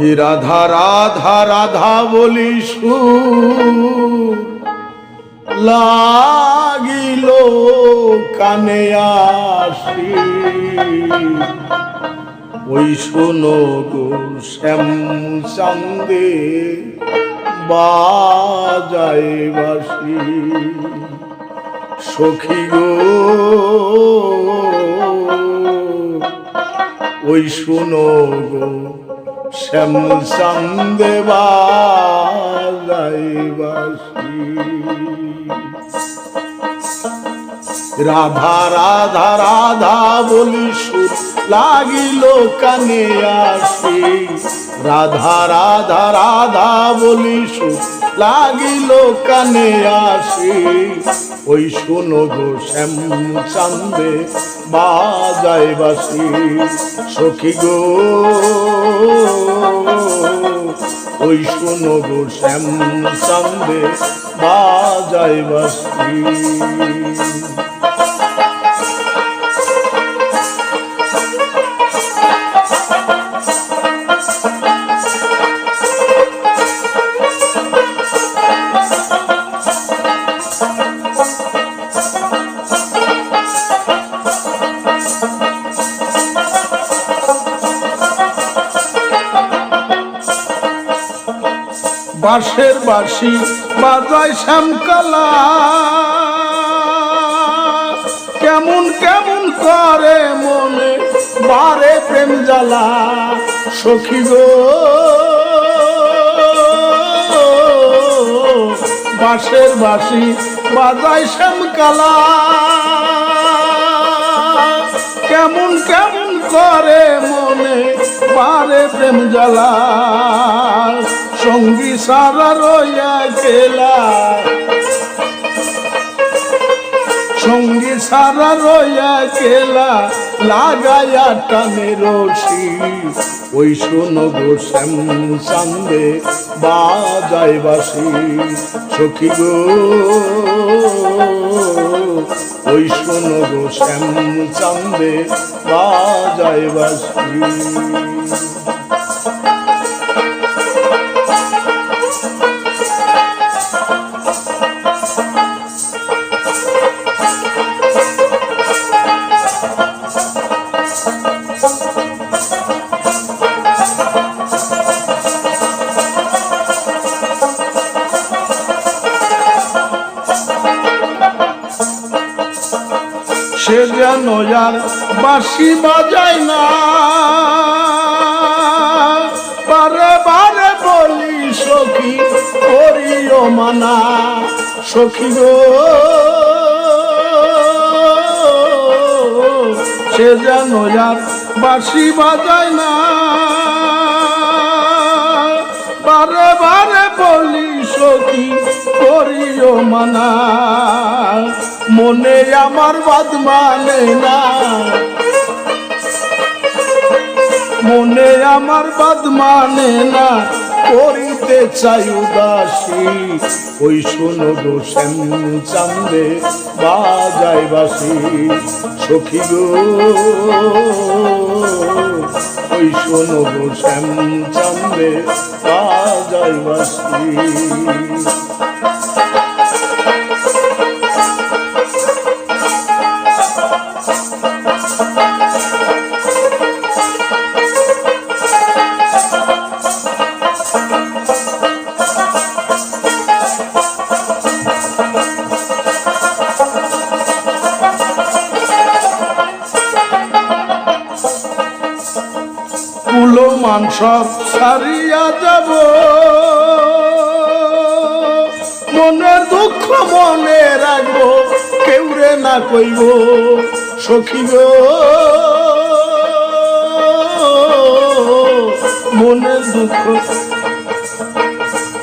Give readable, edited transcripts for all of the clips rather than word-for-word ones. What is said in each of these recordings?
রাধা রাধা রাধা বলি সুর লাগিল কানে আসি, ওই শোনো গো শ্যাম চান্দে বাজায় বাঁশি। সখী গো ওই শোনো গো শ্যাম চান্দে বাজায় বাঁশি। রাধা রাধা রাধা বলি সুর লাগিল কানে আসি, রাধা রাধা রাধা বলি সুর লাগিল কানে আসি, ওই শোনো গো শ্যাম চান্দে বাজায় বাঁশি। সখী গো ওই শোনো গো শ্যাম চান্দে বাজায় বাঁশি। বাঁশের বাঁশি বাজায় শ্যামকালা, কেমন কেমন করে মনে বারে প্রেম জ্বালা। সখী গো বাঁশের বাঁশি বাজায় শ্যামকালা, কেমন কেমন করে মনে বারে প্রেম জ্বালা। সঙ্গী সারা রইয়া গেলা, সঙ্গী সারা রইয়া গেলা লাগাইয়া টানে রশি, ওই শোনো গো শ্যাম চান্দে বাজায় বাঁশি। সখী গো ওই শোনো গো শ্যাম চান্দে বাজায় বাঁশি। সে যেন আর বাঁশি বাজায় না, বারে বারে বলি সখী করিও মানা। সখী গো সে যেন আর বাঁশি বাজায় না, বারে বারে বলি সখী করিও মানা। মনে আমার বাদ মানে না, মনে আমার বাদ মানে না, করিতে চাই উদাসী, ওই শোনো গো শ্যাম চান্দে বাজায় বাঁশি। সখী গো ওই শোনো গো শ্যাম চান্দে বাজায় বাঁশি। কুলো মান সব ছাড়িয়া যাব, মনের দুঃখ মনে রাখবো, কেউরে না কইব। সখী গো মনের দুঃখ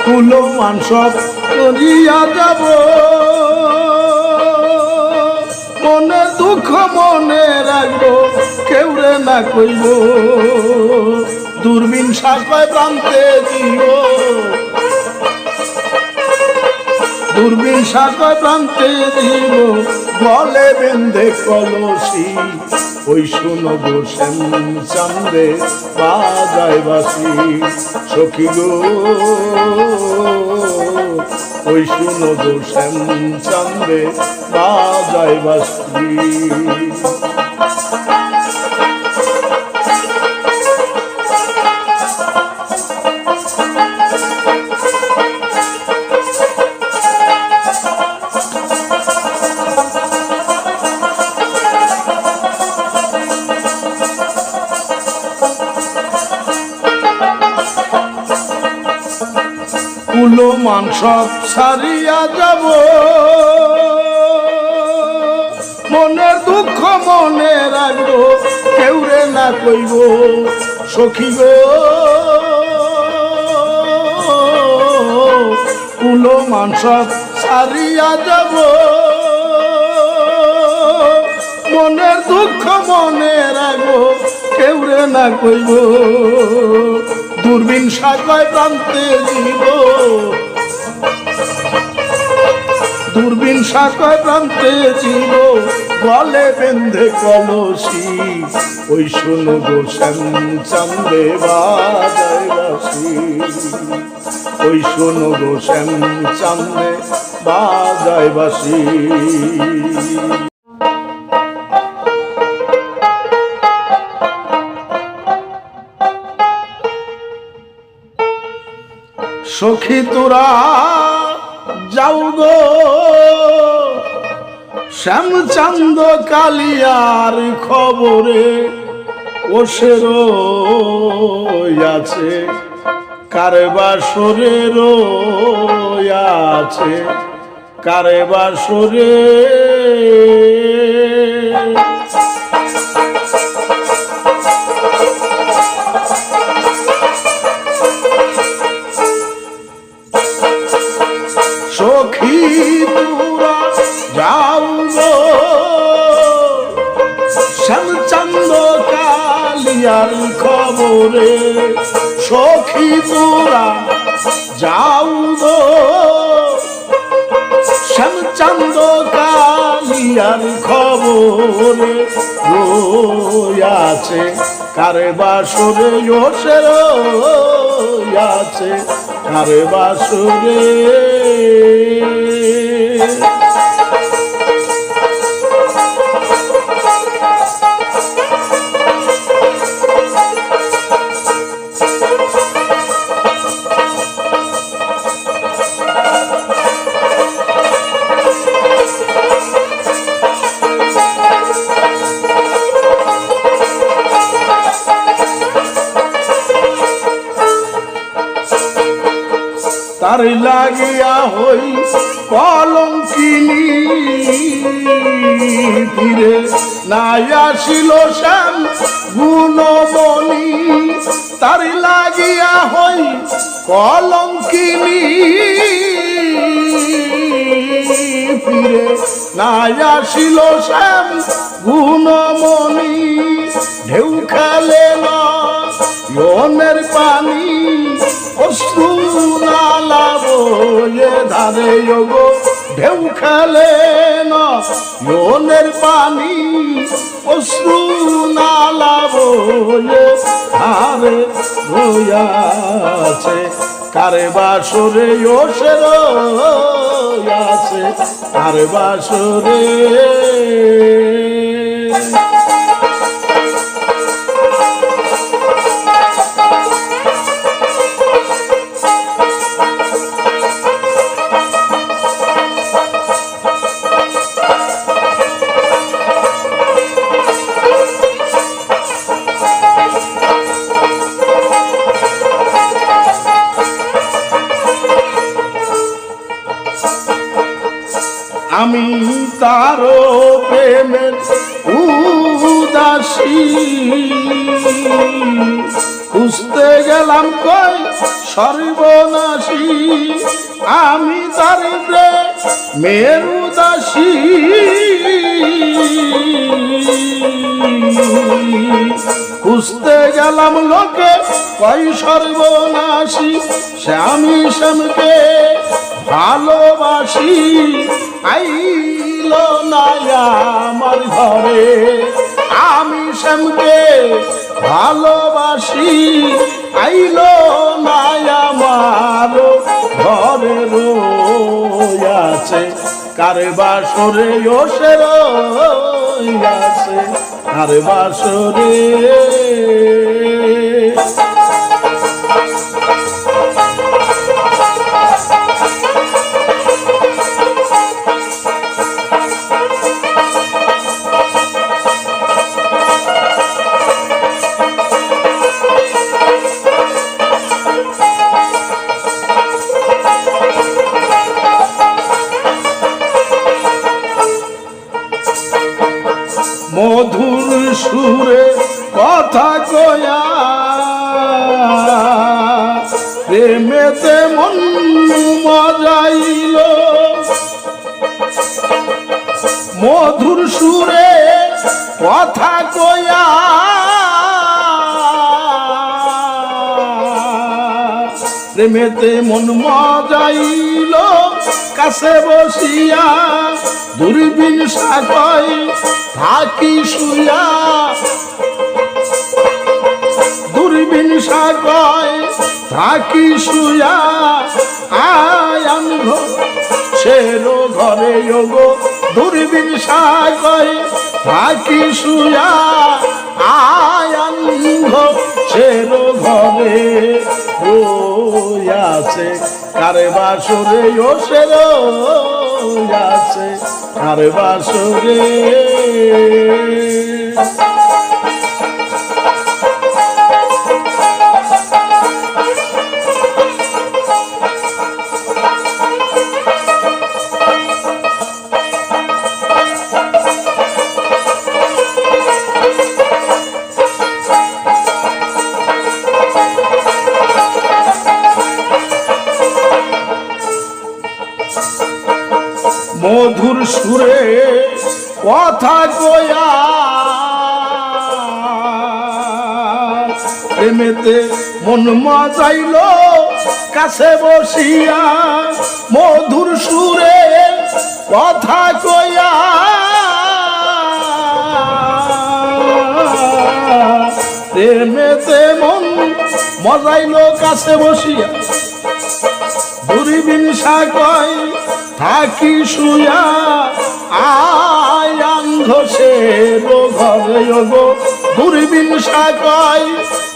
কুলো মান সব ছাড়িয়া যাব, মনের দুঃখ মনে রাখবো, কেউরে না কইব। দূরবীন শাখায় প্রান্তে দিও, দূরবীন শাখায় প্রান্তে দিব, গলে বেঁধে কলসি ওই শুনো গো শ্যাম চান্দে বাজায় বাসি সখী গো ওই শুনো গো শ্যাম চান্দে বাজায় বাসি কুলো মান সব ছাড়িয়া যাব মনের দুঃখ মনে রাখবো কেউ রে না কইব সখী গো কুলো মান সব ছাড়িয়া যাব মনের দুঃখ মনে রাখবো কেউ রে না কইব দূরবীন সাগয় প্রান্তে জীব দূরবীন সাগয় প্রান্তে জীব গলে বেঁধে কলসি ওই শুনো গো শ্যাম চান্দে বাজায় বাসি ওই শুনো গো শ্যাম চান্দে বাজায় বাসি সখী তোরা যাও গো শ্যামচান্দ কালিয়ার খবরে ওসের আছে কারে বাসরে আছে কারে বাসরে সখী তোরা যাও গো শ্যামচান্দ কালিয়ার খবরে সখী তোরা যাও গো শ্যামচান্দ কালিয়ার খবরে আছে কারে বাসরে ওসের আছে কারে বাসরে তার লাগিয়া হই কলঙ্কিনী ফিরে নাই আসিল শ্যাম গুণমণি তার লাগিয়া হই কলঙ্কিনী ফিরে নাই আসিল শ্যাম গুণমণি ঢেউ খেলে না ইয়নের পানি অশ্রু নালা বয়ে ধারে গো ঢেউ খেলে না ইয়নের পানি অশ্রু নালা বয়ে ধারে আছে কারে বাসরে ওসের আছে কারে বাসরে আমি তারো প্রেমের উদাসী খুঁজতে গেলাম কই সর্বনাশী আমি তার প্রেমের উদাসী খুঁজতে গেলাম লোকে কই সর্বনাশী সে আমি শ্যামকে ভালোবাসি আইল না আমার ঘরে আমি শ্যামকে ভালোবাসি আইলো না আমার ঘরে রইয়াছে কারে বাসরে ও সে রইয়াছে কারে বাসরে মধুর সুরে কথা কয়া প্রেমেতে মন মজাইল মধুর সুরে কথা কয়া প্রেমেতে মন মজাইল কাছে বসিয়া দূরবীন সাকয় থাকি শুয়া দূরবীন সাকয় থাকি শুয়া আয়ান সেরো ঘরে গো দূরবীন সাকয় থাকি শুয়া আয়ান সেরো ঘরে রইয়াছে কারে বাসরে ও সে রইয়াছে কারে বাসরে মধুর সুরে কথা কয়া প্রেমেতে মন মজাইল কাছে বসিয়া মধুর সুরে কথা কয়া প্রেমেতে মন মজাইল কাছে বসিয়া দূরবীন সাকয় থাকি শুয়া আয়ান ঘোষের ঘরে গো দূরবীন সাকয়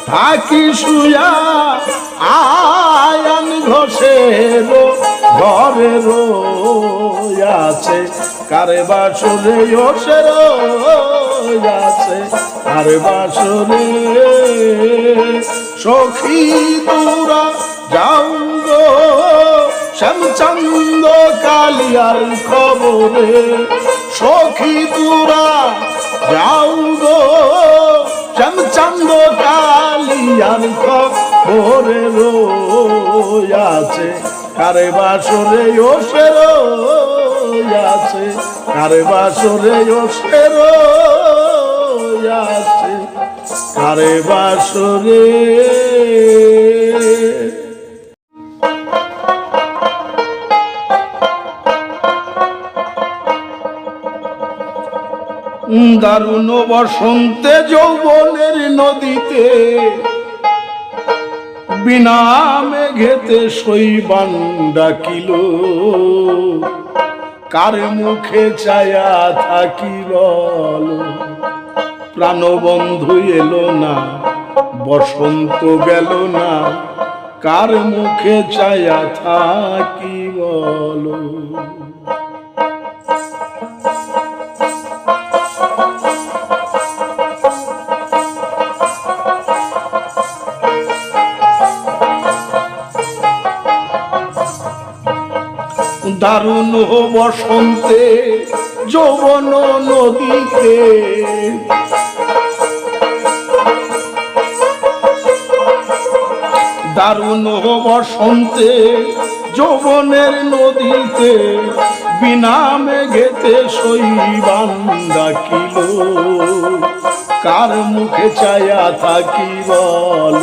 থাকি শুয়া আয়ান ঘোষের ঘরে রইয়াছে কারে বাসরে ও সে রইয়াছে কারে বাসরে সখী তোরা যাও গো শ্যামচন্দ কালিয়ার খবরে সখী তোরা যাও গো শ্যামচন্দ কালিয়ার খবরে রইয়াছে কারে বাসরে ও সে রইয়াছে কারে বাসরে ও সে রইয়াছে কারে বাসরে দারুণ বসন্তে যৌবনের নদীতে বিনা মেঘেতে শৈবান ডাকিল কার মুখে ছায়া থাকি বল প্রাণবন্ধু এলো না বসন্ত গেল না কার মুখে ছায়া থাকি বল দারুণ বসন্তে যৌবন নদীতে দারুণ বসন্তে যৌবনের নদীতে বিনা মেঘেতে শৈবান ডাকিল কার মুখে ছায়া থাকি বল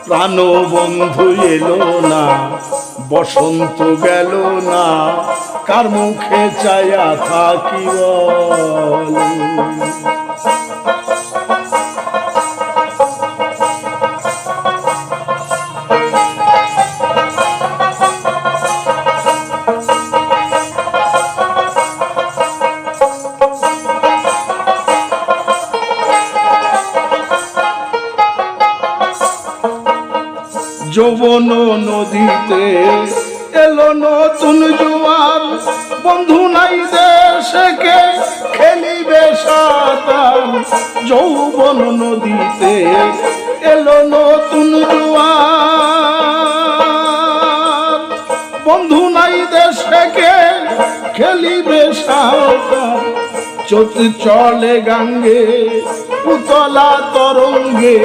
প্রাণবন্ধু এলো না বসন্ত গেল না কার মুখে চায়া থাকি বলো। যৌবন নদীতে এলো নতুন জোয়ার, বন্ধু নাই দেশকে খেলিবে সাঁতার। যৌবন নদীতে এলো নতুন জোয়ার, বন্ধু নাই দেশকে খেলিবে সাঁতার। চলে গাঙ্গে উতলা তরঙ্গে,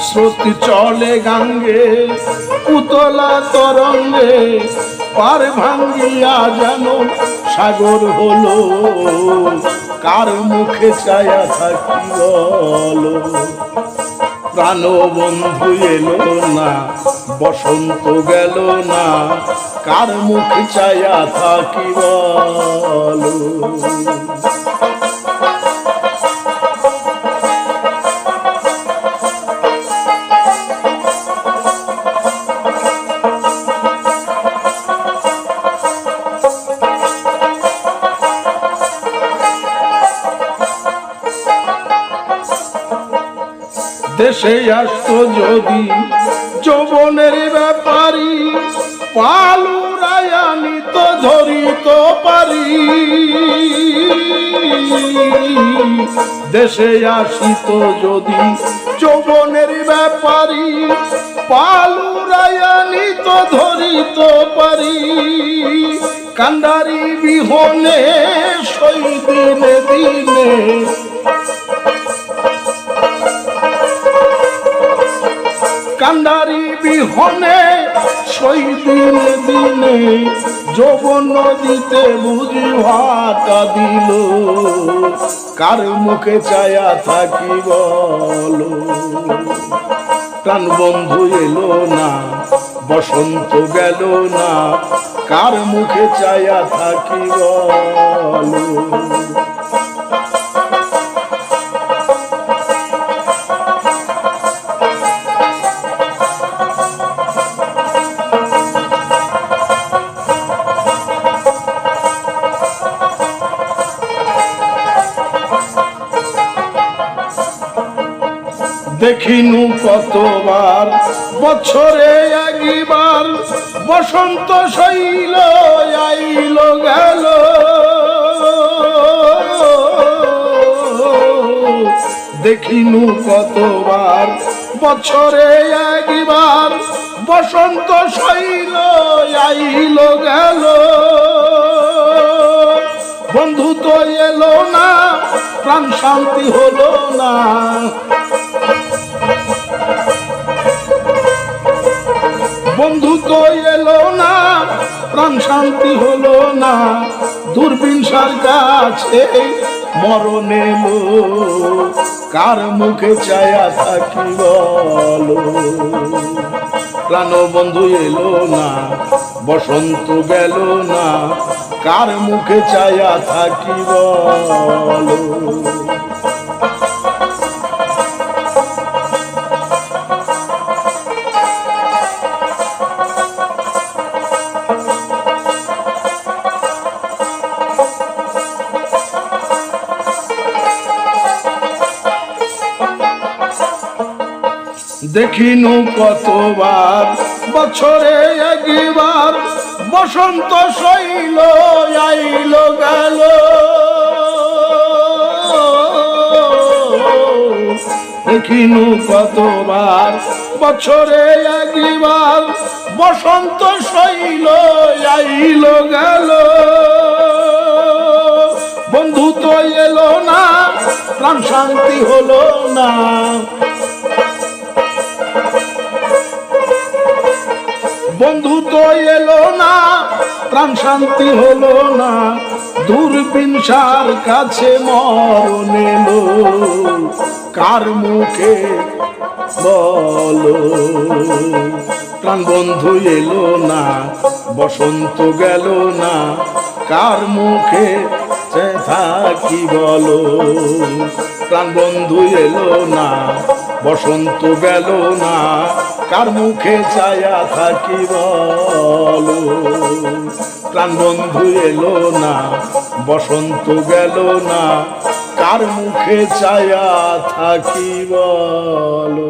স্রোত চলে গাঙ্গে উতলা তরঙ্গে। পার ভাঙ্গিয়া যেন সাগর হলো, কার মুখে চায়া থাকি বলো। প্রাণ বন্ধু এলো না, বসন্ত গেল না, কার মুখে চায়া থাকি বলো। দেশে আসতো যদি যৌবনের ব্যাপারী, পালুরায়া নিত ধরিত পারি। দেশে আসিত যদি যৌবনের ব্যাপারী, পালুরায়া নিত ধরিত পারি। কান্ডারি বিহনে সই দিনে দিনে, কান্ডারি বিহনে সই দিনে দিনে। যৌবন নদীতে বুঝি ভাটা দিল, কার মুখে চায়া থাকি বলো। প্রাণ বন্ধু এলো না, বসন্ত গেল না, কার মুখে চায়া থাকি বলো। দেখিনু কতবার বছরে একবার, বসন্ত শৈল আইল গেল। দেখিনু কতবার বছরে একবার, বসন্ত শৈল আইল গেল। বন্ধু তো এলো না, প্রাণ শান্তি হলো না। বন্ধু তো এলো না, প্রাণ শান্তি হলো না। দূরবীনসার কাছে মরণ এলো, কার মুখে চায়া থাকি বলো। প্রাণ বন্ধু এলো না, বসন্ত গেল না, কার মুখে চায়া থাকি বলো। দেখিনু কতবার বছরে একবার, বসন্ত শৈল আইল গেল। দেখিনু কতবার বছরে একবার, বসন্ত শৈল আইল গেল। বন্ধু তো এলো না, প্রাণ শান্তি হলো না। বন্ধু তো এলো না, প্রাণ শান্তি হলো না। দূরবীনসার কাছে মরণ এলো, কার মুখে বলো। প্রাণ বন্ধু এলো না, বসন্ত গেল না, কার মুখে থাকি বলো। প্রাণ বন্ধু এলো না, বসন্ত গেল না, কার মুখে ছায়া থাকি বলো। প্রাণ বন্ধু এলো না, বসন্ত গেল না, কার মুখে ছায়া থাকি বলো।